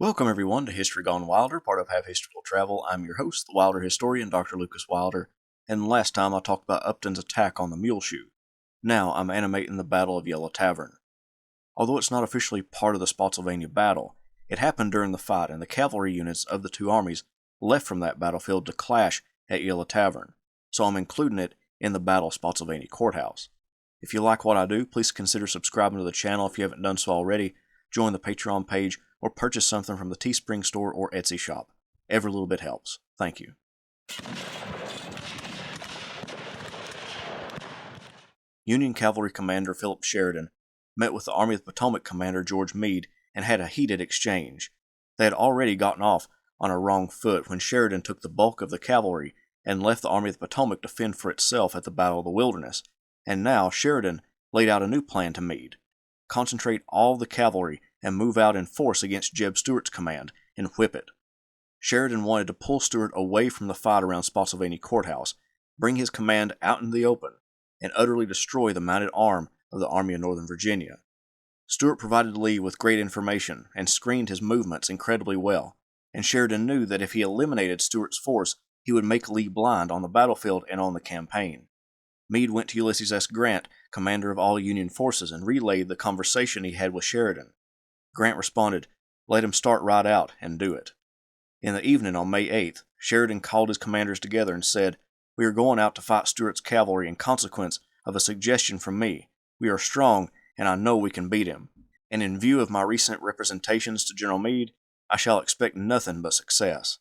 Welcome everyone to History Gone Wilder, part of Have History Will Travel. I'm your host, the Wilder historian, Dr. Lucas Wilder, and last time I talked about Upton's attack on the Muleshoe. Now I'm animating the Battle of Yellow Tavern. Although it's not officially part of the Spotsylvania battle, it happened during the fight and the cavalry units of the two armies left from that battlefield to clash at Yellow Tavern, so I'm including it in the Battle of Spotsylvania Court House. If you like what I do, please consider subscribing to the channel if you haven't done so already, join the Patreon page, or purchase something from the Teespring store or Etsy shop. Every little bit helps. Thank you. Union Cavalry Commander Philip Sheridan met with the Army of the Potomac Commander George Meade and had a heated exchange. They had already gotten off on a wrong foot when Sheridan took the bulk of the cavalry and left the Army of the Potomac to fend for itself at the Battle of the Wilderness, and now Sheridan laid out a new plan to Meade. Concentrate all the cavalry and move out in force against JEB Stuart's command and whip it. Sheridan wanted to pull Stuart away from the fight around Spotsylvania Court House, bring his command out into the open, and utterly destroy the mounted arm of the Army of Northern Virginia. Stuart provided Lee with great information and screened his movements incredibly well, and Sheridan knew that if he eliminated Stuart's force, he would make Lee blind on the battlefield and on the campaign. Meade went to Ulysses S. Grant, commander of all Union forces, and relayed the conversation he had with Sheridan. Grant responded, "Let him start right out and do it." In the evening on May 8th, Sheridan called his commanders together and said, "We are going out to fight Stuart's cavalry in consequence of a suggestion from me. We are strong, and I know we can beat him. And in view of my recent representations to General Meade, I shall expect nothing but success."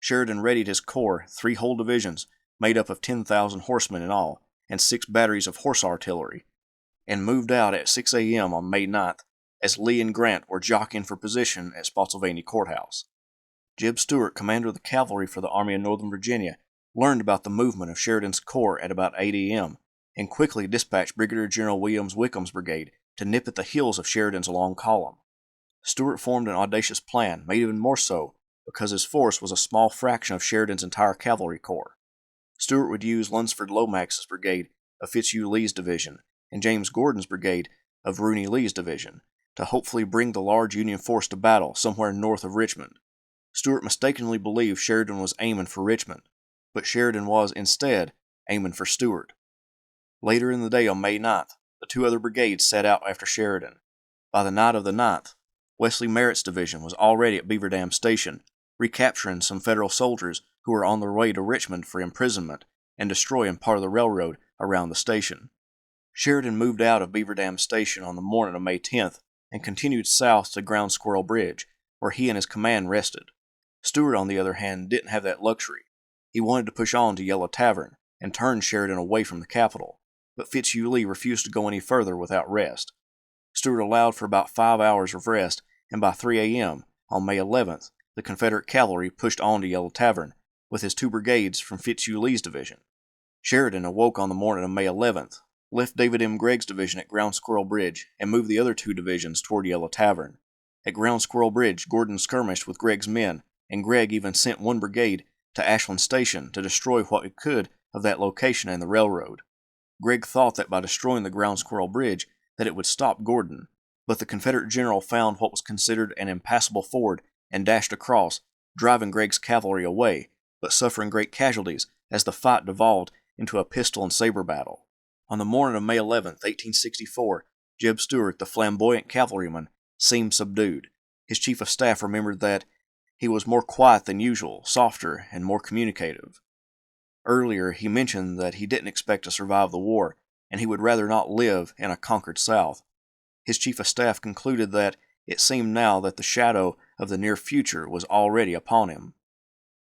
Sheridan readied his corps, 3 whole divisions, made up of 10,000 horsemen in all, and 6 batteries of horse artillery, and moved out at 6 a.m. on May 9th, as Lee and Grant were jockeying for position at Spotsylvania Court House. JEB Stuart, commander of the cavalry for the Army of Northern Virginia, learned about the movement of Sheridan's corps at about 8 a.m. and quickly dispatched Brigadier General Williams Wickham's brigade to nip at the heels of Sheridan's long column. Stuart formed an audacious plan, made even more so because his force was a small fraction of Sheridan's entire cavalry corps. Stuart would use Lunsford Lomax's brigade of Fitzhugh Lee's division and James Gordon's brigade of Rooney Lee's division to hopefully bring the large Union force to battle somewhere north of Richmond. Stuart mistakenly believed Sheridan was aiming for Richmond, but Sheridan was, instead, aiming for Stuart. Later in the day on May 9th, the 2 other brigades set out after Sheridan. By the night of the 9th, Wesley Merritt's division was already at Beaver Dam Station, recapturing some Federal soldiers who were on their way to Richmond for imprisonment and destroying part of the railroad around the station. Sheridan moved out of Beaver Dam Station on the morning of May 10th and continued south to Ground Squirrel Bridge, where he and his command rested. Stuart, on the other hand, didn't have that luxury. He wanted to push on to Yellow Tavern and turn Sheridan away from the capital, but Fitzhugh Lee refused to go any further without rest. Stuart allowed for about 5 hours of rest, and by 3 a.m. on May 11th, the Confederate cavalry pushed on to Yellow Tavern with his 2 brigades from Fitzhugh Lee's division. Sheridan awoke on the morning of May 11th, left David M. Gregg's division at Ground Squirrel Bridge, and moved the other 2 divisions toward Yellow Tavern. At Ground Squirrel Bridge, Gordon skirmished with Gregg's men, and Gregg even sent 1 brigade to Ashland Station to destroy what it could of that location and the railroad. Gregg thought that by destroying the Ground Squirrel Bridge that it would stop Gordon, but the Confederate general found what was considered an impassable ford and dashed across, driving Gregg's cavalry away, but suffering great casualties as the fight devolved into a pistol and saber battle. On the morning of May 11, 1864, JEB Stuart, the flamboyant cavalryman, seemed subdued. His chief of staff remembered that he was more quiet than usual, softer, and more communicative. Earlier, he mentioned that he didn't expect to survive the war, and he would rather not live in a conquered South. His chief of staff concluded that it seemed now that the shadow of the near future was already upon him.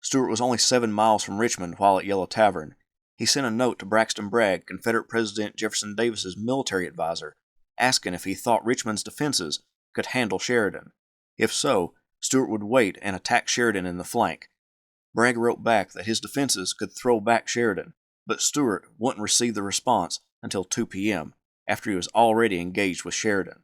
Stuart was only 7 miles from Richmond while at Yellow Tavern. He sent a note to Braxton Bragg, Confederate President Jefferson Davis's military advisor, asking if he thought Richmond's defenses could handle Sheridan. If so, Stuart would wait and attack Sheridan in the flank. Bragg wrote back that his defenses could throw back Sheridan, but Stuart wouldn't receive the response until 2 p.m., after he was already engaged with Sheridan.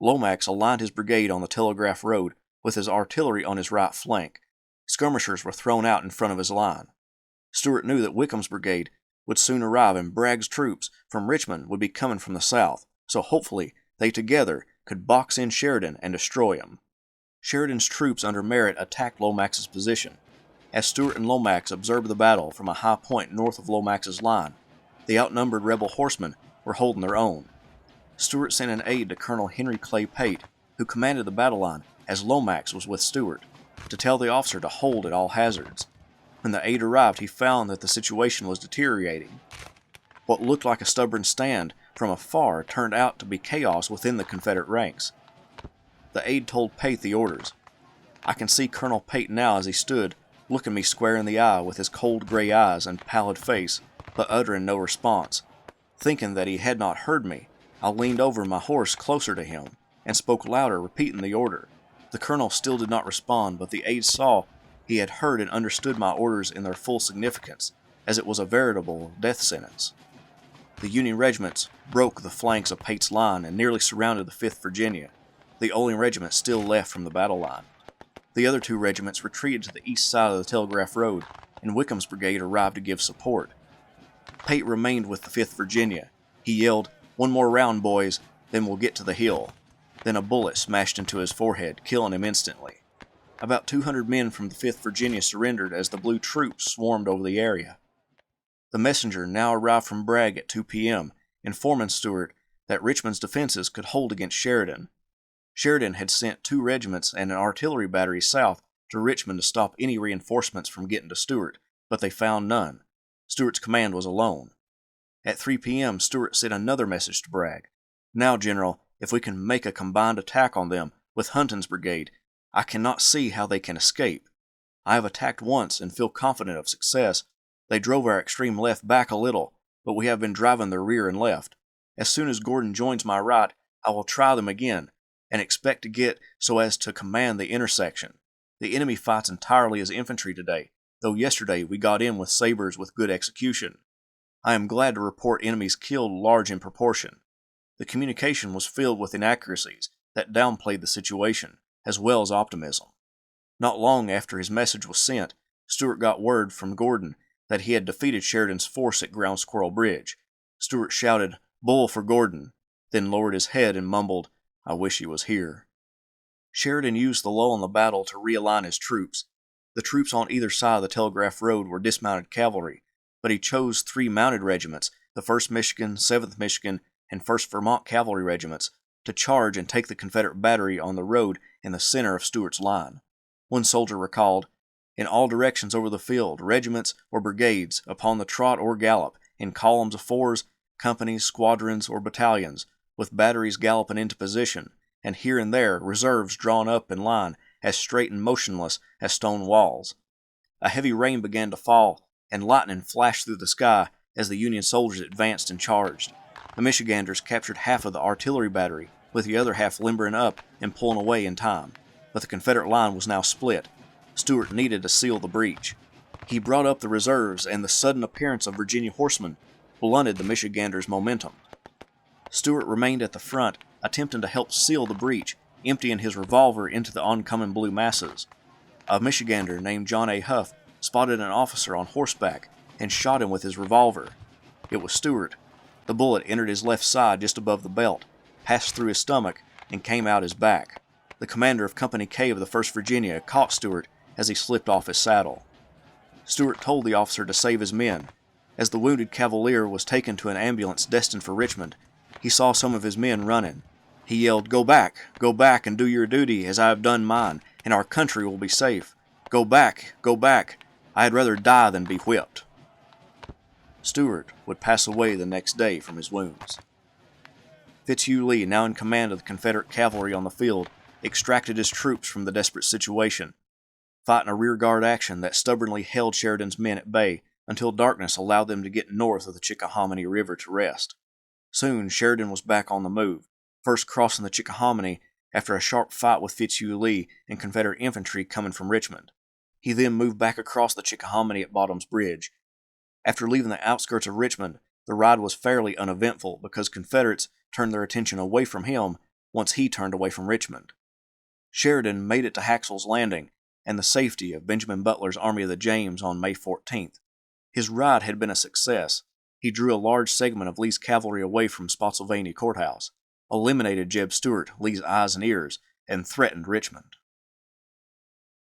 Lomax aligned his brigade on the Telegraph Road with his artillery on his right flank. Skirmishers were thrown out in front of his line. Stuart knew that Wickham's brigade would soon arrive and Bragg's troops from Richmond would be coming from the south, so hopefully they together could box in Sheridan and destroy him. Sheridan's troops under Merritt attacked Lomax's position. As Stuart and Lomax observed the battle from a high point north of Lomax's line, the outnumbered rebel horsemen were holding their own. Stuart sent an aide to Colonel Henry Clay Pate, who commanded the battle line as Lomax was with Stuart, to tell the officer to hold at all hazards. When the aide arrived, he found that the situation was deteriorating. What looked like a stubborn stand from afar turned out to be chaos within the Confederate ranks. The aide told Pate the orders. I can see Colonel Pate now as he stood, looking me square in the eye with his cold gray eyes and pallid face, but uttering no response. Thinking that he had not heard me, I leaned over my horse closer to him and spoke louder, repeating the order. The colonel still did not respond, but the aide saw he had heard and understood my orders in their full significance, as it was a veritable death sentence. The Union regiments broke the flanks of Pate's line and nearly surrounded the 5th Virginia, the only regiment still left from the battle line. The other 2 regiments retreated to the east side of the Telegraph Road, and Wickham's brigade arrived to give support. Pate remained with the 5th Virginia. He yelled, "One more round, boys, then we'll get to the hill." Then a bullet smashed into his forehead, killing him instantly. About 200 men from the 5th Virginia surrendered as the blue troops swarmed over the area. The messenger now arrived from Bragg at 2 p.m., informing Stuart that Richmond's defenses could hold against Sheridan. Sheridan had sent 2 regiments and an artillery battery south to Richmond to stop any reinforcements from getting to Stuart, but they found none. Stuart's command was alone. At 3 p.m., Stuart sent another message to Bragg. "Now, General, if we can make a combined attack on them with Hunton's brigade, I cannot see how they can escape. I have attacked once and feel confident of success. They drove our extreme left back a little, but we have been driving their rear and left. As soon as Gordon joins my right, I will try them again, and expect to get so as to command the intersection. The enemy fights entirely as infantry today, though yesterday we got in with sabers with good execution. I am glad to report enemies killed large in proportion." The communication was filled with inaccuracies that downplayed the situation, as well as optimism. Not long after his message was sent, Stuart got word from Gordon that he had defeated Sheridan's force at Ground Squirrel Bridge. Stuart shouted, "Bull for Gordon," then lowered his head and mumbled, "I wish he was here." Sheridan used the lull in the battle to realign his troops. The troops on either side of the Telegraph Road were dismounted cavalry, but he chose 3 mounted regiments, the 1st Michigan, 7th Michigan, and 1st Vermont Cavalry regiments, to charge and take the Confederate battery on the road in the center of Stuart's line. One soldier recalled, "In all directions over the field, regiments or brigades, upon the trot or gallop, in columns of 4s, companies, squadrons, or battalions, with batteries galloping into position, and here and there reserves drawn up in line as straight and motionless as stone walls." A heavy rain began to fall, and lightning flashed through the sky as the Union soldiers advanced and charged. The Michiganders captured half of the artillery battery, with the other half limbering up and pulling away in time. But the Confederate line was now split. Stuart needed to seal the breach. He brought up the reserves, and the sudden appearance of Virginia horsemen blunted the Michiganders' momentum. Stuart remained at the front, attempting to help seal the breach, emptying his revolver into the oncoming blue masses. A Michigander named John A. Huff spotted an officer on horseback and shot him with his revolver. It was Stuart. The bullet entered his left side just above the belt, passed through his stomach, and came out his back. The commander of Company K of the 1st Virginia caught Stuart as he slipped off his saddle. Stuart told the officer to save his men. As the wounded cavalier was taken to an ambulance destined for Richmond, he saw some of his men running. He yelled, go back, and do your duty as I have done mine, and our country will be safe. Go back, I had rather die than be whipped." Stuart would pass away the next day from his wounds. Fitzhugh Lee, now in command of the Confederate cavalry on the field, extracted his troops from the desperate situation, fighting a rearguard action that stubbornly held Sheridan's men at bay until darkness allowed them to get north of the Chickahominy River to rest. Soon Sheridan was back on the move, first crossing the Chickahominy after a sharp fight with Fitzhugh Lee and Confederate infantry coming from Richmond. He then moved back across the Chickahominy at Bottom's Bridge. After leaving the outskirts of Richmond, the ride was fairly uneventful because Confederates turned their attention away from him once he turned away from Richmond. Sheridan made it to Haxall's Landing and the safety of Benjamin Butler's Army of the James on May 14th. His ride had been a success. He drew a large segment of Lee's cavalry away from Spotsylvania Court House, eliminated JEB Stuart, Lee's eyes and ears, and threatened Richmond.